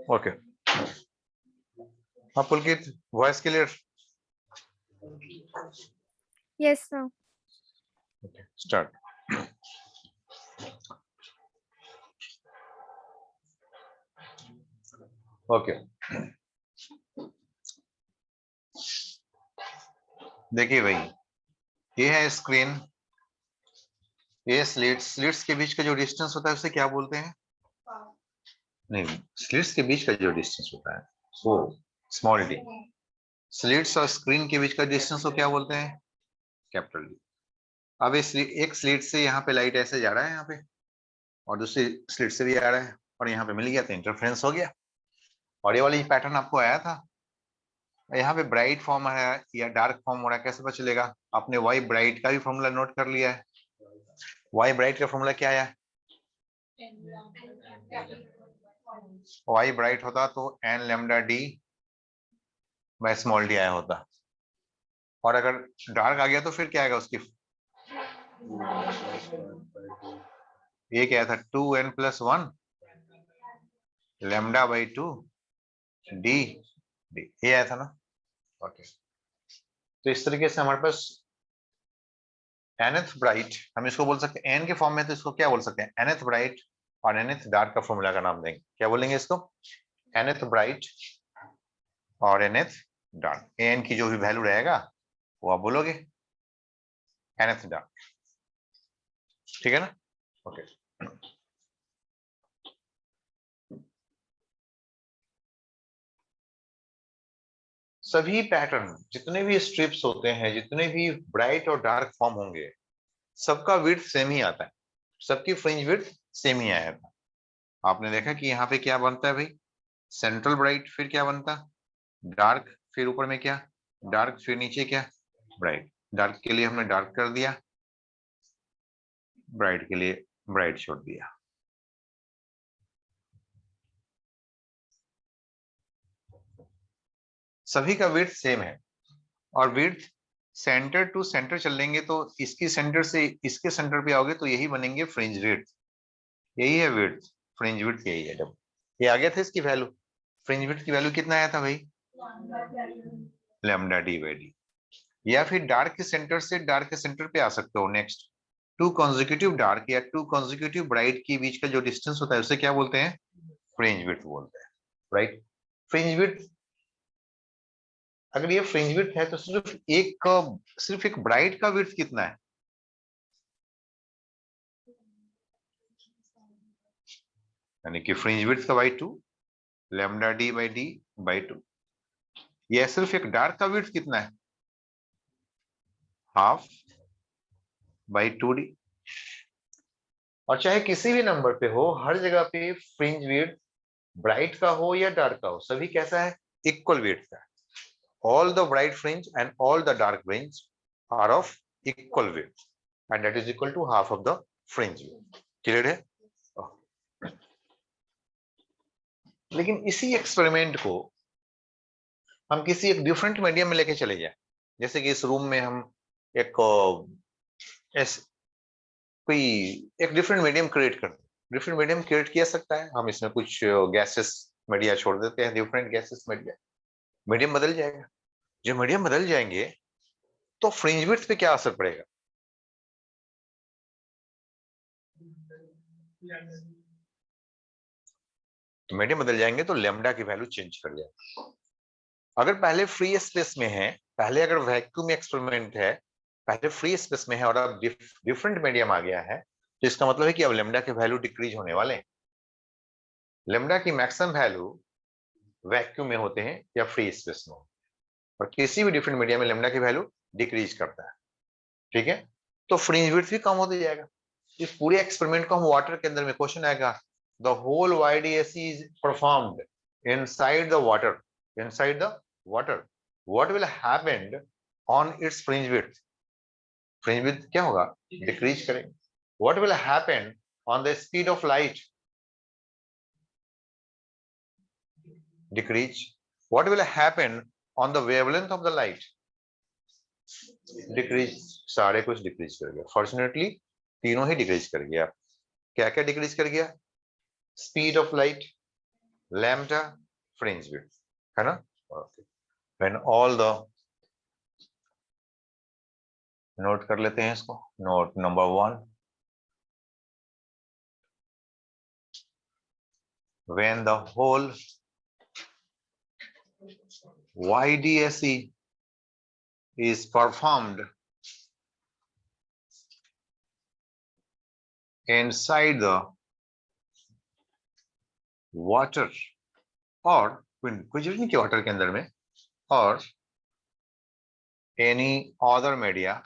Okay, हाँ Pulkit, voice clear? Yes, sir. Okay, start. Okay, देखिए भाई, ये है स्क्रीन, ये स्लिट्स के बीच का जो डिस्टेंस होता है उसे क्या बोलते हैं? नहीं, स्लिट्स के बीच का जो डिस्टेंस होता है वो स्मॉल डी। स्लिट्स और स्क्रीन के बीच का डिस्टेंस को क्या बोलते हैं? Capital D. अब इस एक स्लिट से यहाँ पे लाइट ऐसे जा रहा है यहाँ पे, और दूसरी स्लिट से भी आ रहा है, और यहाँ पे मिल गया तो इंटरफ्रेंस हो गया। और ये वाली पैटर्न आपको आया था, यहाँ पे ब्राइट फॉर्म है या डार्क फॉर्म हो रहा है, कैसे पता चलेगा? आपने वाई ब्राइट का भी फॉर्मूला नोट कर लिया है। वाई ब्राइट का फॉर्मूला क्या आया? वाई ब्राइट होता तो n lambda D by small d आया होता, और अगर डार्क आ गया तो फिर क्या आएगा उसकी? ये क्या था? 2n+1 lambda by 2 D D, ये आया था ना? ओके, तो इस तरीके से हमारे पास nth ब्राइट, हम इसको बोल सकते हैं n के फॉर्म में, तो इसको क्या बोल सकते हैं? nth ब्राइट और nth डार्क का फॉर्मूला का नाम देंगे, क्या बोलेंगे इसको? nth ब्राइट और nth डार्क। n की जो भी वैल्यू रहेगा वो आप बोलोगे nth डार्क, ठीक है ना? ओके, सभी पैटर्न, जितने भी स्ट्रिप्स होते हैं, जितने भी ब्राइट और डार्क फॉर्म होंगे, सबका विड्थ सेम ही आता है, सबकी फ्रिंज विड्थ सेम ही आया था। आपने देखा कि यहाँ पे क्या बनता है भाई? सेंट्रल ब्राइट, फिर क्या बनता? डार्क, फिर ऊपर में क्या? डार्क, फिर नीचे क्या? ब्राइट। डार्क के लिए हमने डार्क कर दिया, ब्राइट के लिए ब्राइट छोड़ दिया। सभी का विड्थ सेम है, और विड्थ सेंटर टू सेंटर चलेंगे तो इसकी सेंटर से इसके सेंटर पे आओगे तो यही बनेंगे फ्रिंज विड्थ। यही है विड्थ, फ्रिंज विड्थ यही है। जब ये आ गया था इसकी वैल्यू, फ्रिंज विड्थ की वैल्यू कितना आया था भाई? Lambda D by D. या फिर डार्क के सेंटर से डार्क के सेंटर पे आ सकते हो। नेक्स्ट, टू कॉन्जिक्यूटिव डार्क या टू कॉन्जिक्यूटिव ब्राइट के बीच का जो डिस्टेंस होता है उसे क्या बोलते हैं? फ्रिंज विड्थ बोलते हैं, राइट? फ्रिंज विड्थ, अगर ये फ्रिंज विड्थ है तो सिर्फ एक ब्राइट का विड्थ कितना है? यानी कि फ्रिंज विड्थ का बाई 2, लैम्डा डी बाई 2। ये सिर्फ एक डार्क का विड्थ कितना है? Half by 2d। और चाहे किसी भी नंबर पे हो, हर जगह पे फ्रिंज विड्थ ब्राइट का हो या डार्क का हो, सभी कैसा है? इक्वल विड्थ का। all the bright fringe and all the dark fringe are of equal width, and that is equal to half of the fringe width. Clear है? लेकिन इसी एक्सपेरिमेंट को हम किसी एक डिफरेंट मीडियम में लेके चले जाए, जैसे कि इस रूम में हम एक कोई एक डिफरेंट मीडियम क्रिएट करते हैं। डिफरेंट मीडियम क्रिएट किया सकता है, हम इसमें कुछ गैसेस मीडिया छोड़ देते हैं, डिफरेंट गैसेस मीडिया, मीडियम बदल जाएगा। जब मीडियम बदल जाएंगे तो फ्रिंज विड्थ पे क्या असर पड़ेगा? तो मीडियम बदल जाएंगे तो लैम्डा की वैल्यू चेंज कर जाएगा। अगर पहले फ्री स्पेस में है, पहले अगर वैक्यूम एक्सपेरिमेंट है, पहले फ्री स्पेस में है और अब डिफरेंट मीडियम आ गया है, तो इसका मतलब है कि अब लैम्डा के वैल्यू डिक्रीज होने वाले हैं। लैम्डा की मैक्सिमम वैल्यू वैक्यूम में होते हैं या फ्री स्पेस में, और किसी भी डिफरेंट मीडियम में लैम्डा की वैल्यू डिक्रीज करता है, ठीक है? तो फ्रिंज विड्थ भी कम होते जाएगा। इस पूरे एक्सपेरिमेंट को हम वाटर के अंदर में, क्वेश्चन आएगा, the whole YDAC is performed inside the water, inside the water, what will happen on its fringe width? Fringe width क्या होगा? डिक्रीज करेंगे। What will happen on the speed of light? Decrease. What will happen on the wavelength of the light? Decrease. सारे कुछ decrease कर गया, fortunately तीनों ही decrease कर गया। क्या क्या डिक्रीज कर गया? Speed of light, lambda fringe width, है ना? Okay. When all the, note कर लेते हैं इसको, note number 1, when the whole YDSE is performed inside the water, और कुछ नहीं कि वाटर के अंदर में, और any other media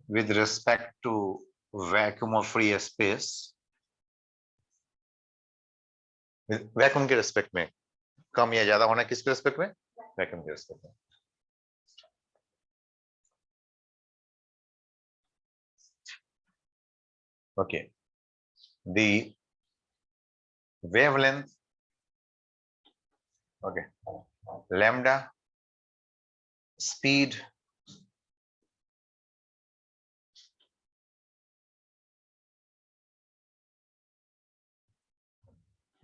with respect to vacuum or free space, vacuum के रिस्पेक्ट में, कम या ज्यादा होना किसके रिस्पेक्ट में? वैक्यूम के रिस्पेक्ट में। Okay, the wavelength, okay, lambda, speed,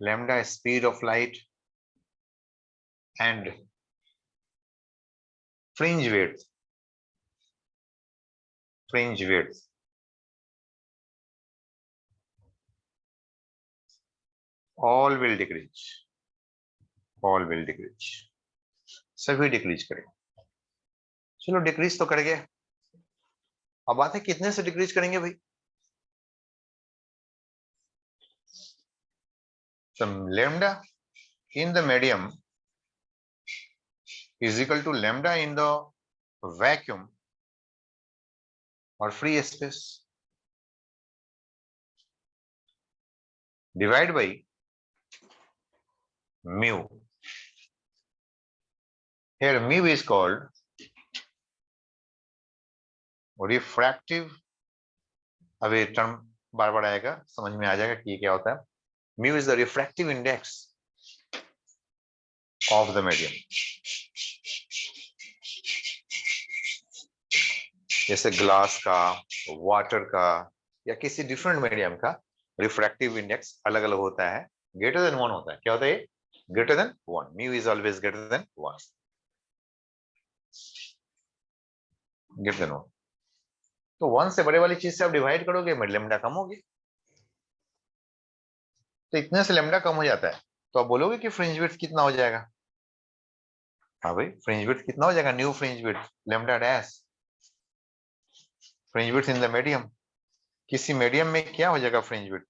lambda speed of light, and fringe width, all will decrease, सभी डिक्रीज करेंगे। चलो डिक्रीज तो कर गए, अब बात है कितने से डिक्रीज करेंगे भाई? So lambda in the medium is equal to lambda in the vacuum or free space divided by mu. Here mu is called refractive, अब ये टर्म बार बार आएगा, समझ में आ जाएगा कि ये क्या होता है। mu is the refractive index of the medium. जैसे ग्लास का, वाटर का या किसी डिफरेंट मीडियम का रिफ्रैक्टिव इंडेक्स अलग अलग होता है, ग्रेटर देन 1 होता है। क्या होता है? Greater than 1। Mu is always greater than 1, greater than 1। तो 1 से बड़े वाली चीज से आप डिवाइड करोगे, लैम्डा कम होगी, तो इतने से लैम्डा कम हो जाता है, तो आप बोलोगे कि फ्रिंज विड्थ कितना हो जाएगा? हाँ भाई, फ्रिंज विड्थ कितना हो जाएगा? New fringe width lambda dash, fringe width in the medium, किसी मीडियम में क्या हो जाएगा फ्रिंज विड्थ?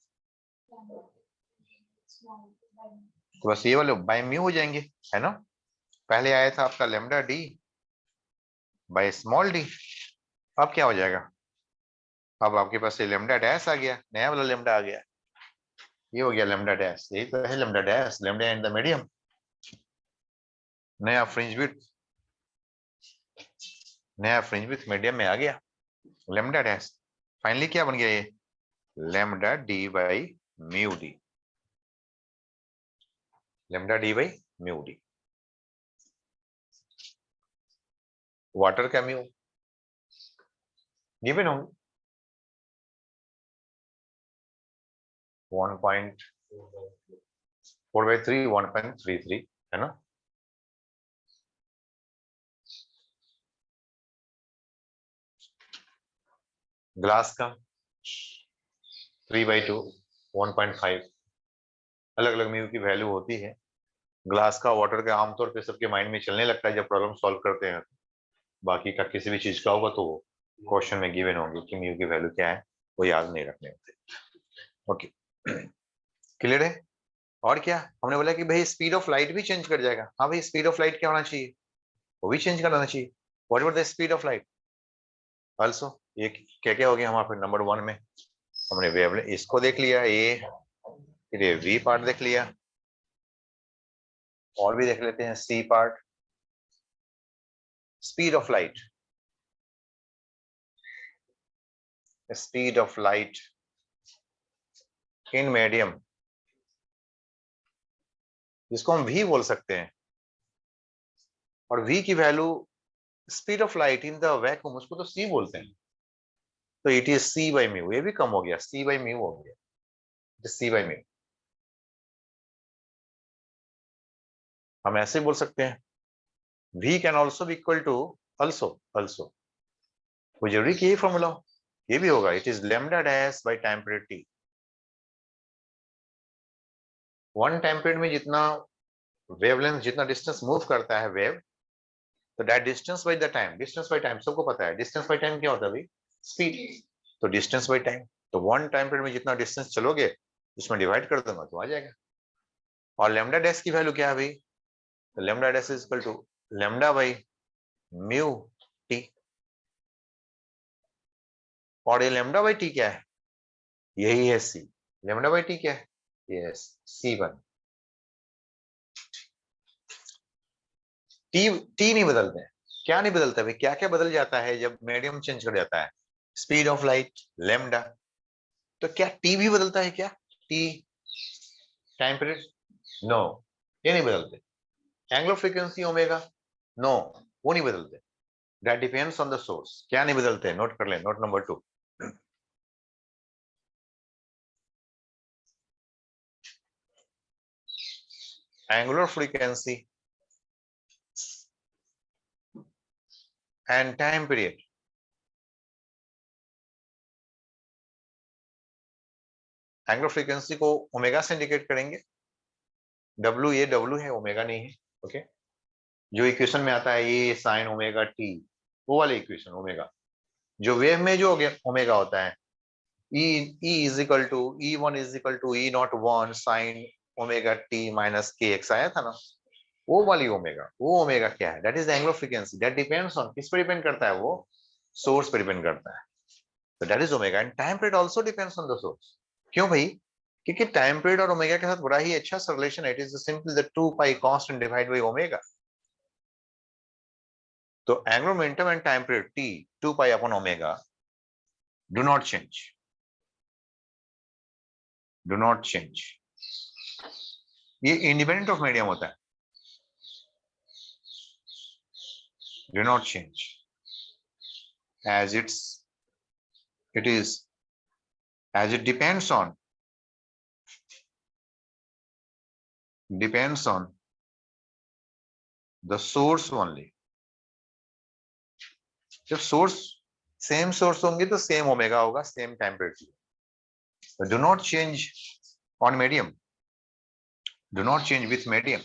तो बस ये वाले बाय म्यू हो जाएंगे, है ना? पहले आया था आपका lambda D by small D, अब क्या हो जाएगा? अब आपके पास ये लैम्डा डैश आ गया, नया वाला लैम्डा आ गया, ये हो गया लैम्डा डैश, यही तो है lambda dash, lambda in the medium, नया फ्रिंज विड्थ, मीडियम में आ गया लैम्डा डैश। फाइनली क्या बन गया ये? Lambda D by mu D, lambda D by mu D. Water का म्यू गिवन होंगे 1.4/3, 1.33, है ना? ग्लास का 3/2, 1.5, अलग अलग म्यू की वैल्यू होती है। ग्लास का, वाटर का आमतौर पे सबके माइंड में चलने लगता है जब प्रॉब्लम सॉल्व करते हैं, बाकी का किसी भी चीज का होगा तो क्वेश्चन में गिवन होंगे कि म्यू की वैल्यू क्या है, वो याद नहीं रखने होते। ओके, क्लियर है? और क्या हमने बोला कि भाई स्पीड ऑफ लाइट भी चेंज कर जाएगा। हाँ भाई, स्पीड ऑफ लाइट क्या होना चाहिए? वो भी चेंज करना चाहिए। What about the speed of light also? ये क्या क्या हो गया हमारे नंबर 1 में? हमने वेवलेंथ इसको देख लिया, ये फिर ये वी पार्ट देख लिया, और भी देख लेते हैं C part. Speed of light, speed of light in medium, जिसको हम v बोल सकते हैं, और v की value speed of light in the vacuum, उसको तो c बोलते हैं। तो it is C by mu, ये भी कम हो गया, सी बाई म्यू हो गया, सी बाई म्यू। हम ऐसे बोल सकते हैं v can also be equal to also, also वो जरूरी कि ये फॉर्मूला हो, ये भी होगा, it is lambda dash by time period T. One time period में जितना वेवलेंथ, जितना डिस्टेंस मूव करता है वेव, तो that distance by the time, distance by time सबको पता है, डिस्टेंस बाय टाइम क्या होता है भाई, स्पीड। तो डिस्टेंस बाय टाइम, तो वन टाइम पीरियड में जितना डिस्टेंस चलोगे उसमें डिवाइड कर दूंगा तो आ जाएगा। और लेमडा डैश की वैल्यू क्या है भाई, तो lambda dash is equal to lambda by mu T. और ये लेमडा बाई टी क्या है, यही है सी। लेमडा बाई टी क्या है, यस C1। टी नहीं बदलते हैं, क्या नहीं बदलता भाई, क्या क्या बदल जाता है जब मीडियम चेंज कर जाता है, स्पीड ऑफ लाइट, लेमडा। तो क्या टी भी बदलता है क्या, टी टाइम पीरियड, नो ये नहीं बदलते। एंगुलर फ्रीक्वेंसी ओमेगा, नो वो नहीं बदलते, that depends on the source. क्या नहीं बदलते, नोट कर ले, note number 2। Angular frequency and time period. Angular frequency को ओमेगा से इंडिकेट करेंगे, डब्ल्यू ये डब्ल्यू है, ओमेगा नहीं है, ओके। जो इक्वेशन में आता है ये साइन ओमेगा टी, वो वाले इक्वेशन ओमेगा। जो वेव में जो ओमेगा होता है, E is equal to E1 is equal to E01 sine omega T minus K X आया था ना, वो वाली ओमेगा। वो ओमेगा क्या है, that is angular frequency, that depends on, किस पर डिपेंड करता है, वो सोर्स पर डिपेंड करता है। तो that is omega and time period also depends on the source. क्यों भाई, क्योंकि टाइम पीरियड और ओमेगा के साथ बड़ा ही अच्छा सा रिलेशन है, it is simply the 2 pi constant divide by omega. तो angular momentum and time period t 2 pi upon omega do not change, do not change. ये इंडिपेंडेंट ऑफ मीडियम होता है, do not change as it is as it depends on the source only। जब source same source होंगे तो same omega होगा, same time period. Do not change on medium, do not change with medium.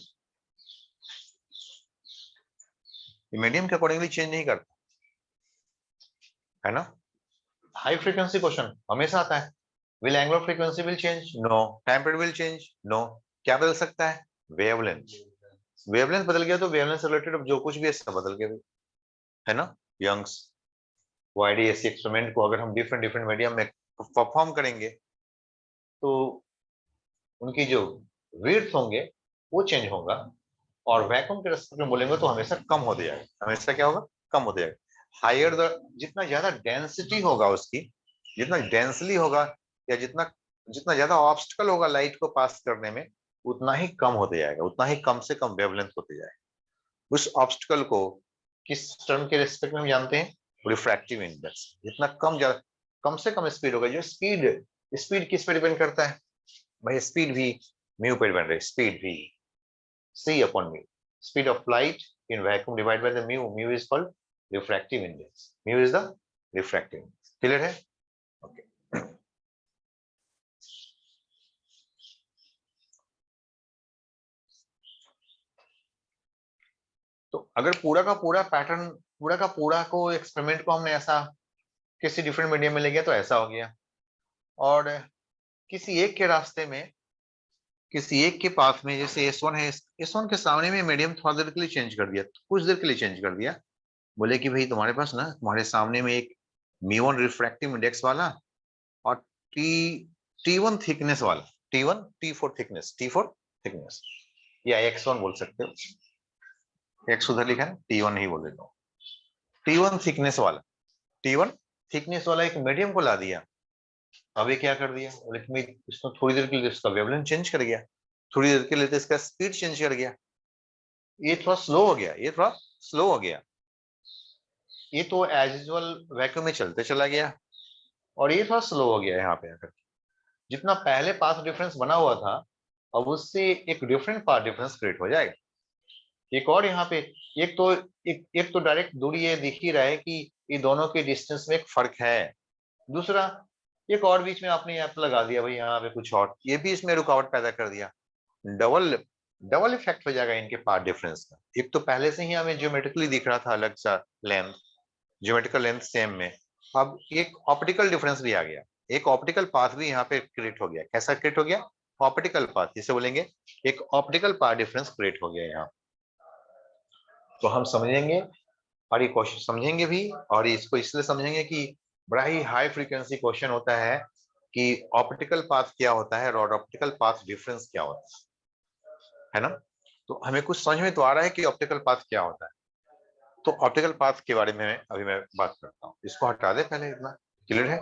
Medium के accordingly change नहीं करता है ना। High frequency question हमेशा आता है, will angular frequency will change, no. Time period will change, no. क्या बदल सकता है, वेवलेंथ। वेवलेंथ बदल गया तो वेवलेंथ से रिलेटेड जो कुछ भी है सब बदल गया है ना। यंग्स YDAC एक्सपेरिमेंट को अगर हम डिफरेंट डिफरेंट मीडियम में परफॉर्म करेंगे तो उनकी जो विड्थ होंगे वो चेंज होगा, और वैक्यूम के रेस्पेक्ट में बोलेंगे तो हमेशा कम होते जाएगा, हमेशा क्या होगा, कम होते जाएगा। हायर द, जितना ज्यादा डेंसिटी होगा उसकी, जितना डेंसली होगा, या जितना जितना ज्यादा ऑब्स्टिकल होगा लाइट को पास करने में, उतना ही कम होते जाएगा, उतना ही कम से कम वेवलेंथ होते जाएगा। उस ऑब्स्टिकल को किस टर्म के रेस्पेक्ट में हम जानते हैं, रिफ्रैक्टिव इंडेक्स। जितना कम से कम स्पीड होगा, जो स्पीड, स्पीड किस पे डिपेंड करता है भाई, स्पीड भी म्यू पे डिपेंड है, स्पीड भी c upon mu, speed of light in vacuum divided by the mu, mu is called refractive index, mu is the refractive index। clear है, okay। तो अगर पूरा का पूरा पैटर्न, पूरा का पूरा को एक्सपेरिमेंट को हमने ऐसा किसी डिफरेंट मीडियम में ले गया तो ऐसा हो गया, और किसी एक के रास्ते में, किसी एक के पास में, जैसे S1 है, S1 के सामने में मीडियम थोड़ा देर के लिए चेंज कर दिया, कुछ देर के लिए चेंज कर दिया, बोले कि भाई तुम्हारे पास ना, तुम्हारे सामने में एक μ1 रिफ्रैक्टिव इंडेक्स वाला और T1 थिकनेस वाला, T1 T4 थिकनेस या X1 बोल सकते हो, X उधर लिखा है, T1 नहीं बोल देता हूँ, T1 थिकनेस वाला, T1 थिकनेस वाला एक मीडियम को ला दिया। अब ये क्या कर दिया, लेकिन इसको थोड़ी देर के लिए इसका वेवलेंथ चेंज कर गया, थोड़ी देर के लिए तो इसका स्पीड चेंज कर गया, ये थोड़ा स्लो हो गया, ये थोड़ा स्लो हो गया, ये तो एज यूजुअल वैक्यूम में चलते चला गया, और ये थोड़ा स्लो हो गया यहाँ पे आकर। जितना पहले पाथ डिफरेंस बना हुआ था, अब उससे एक डिफरेंट पाथ डिफरेंस क्रिएट हो जाएगा। एक और यहाँ पे, एक तो डायरेक्ट दूरी ये दिख ही रहा है कि ये दोनों के डिस्टेंस में एक फर्क है। दूसरा, एक और बीच में आपने यहाँ पे लगा दिया भाई, यहाँ पे कुछ और, ये भी इसमें रुकावट पैदा कर दिया। डबल डबल इफेक्ट हो जाएगा इनके पाथ डिफरेंस का। एक तो पहले से ही हमें ज्योमेट्रिकली दिख रहा था अलग सा लेंथ, ज्योमेट्रिकल लेंथ सेम में, अब एक ऑप्टिकल डिफरेंस भी आ गया, एक ऑप्टिकल पाथ भी यहाँ पे क्रिएट हो गया। कैसा क्रिएट हो गया? ऑप्टिकल पाथ, जिसे बोलेंगे एक ऑप्टिकल पाथ डिफरेंस क्रिएट हो गया यहाँ। तो हम समझेंगे और ये क्वेश्चन समझेंगे भी, और इसको इसलिए समझेंगे कि बड़ा ही हाई फ्रीक्वेंसी क्वेश्चन होता है कि ऑप्टिकल पाथ क्या होता है और ऑप्टिकल पाथ डिफरेंस क्या होता है ना। तो हमें कुछ समझ में तो आ रहा है कि ऑप्टिकल पाथ क्या होता है। तो ऑप्टिकल पाथ के बारे में अभी मैं बात करता हूँ। इसको हटा दे पहले, इतना क्लियर है।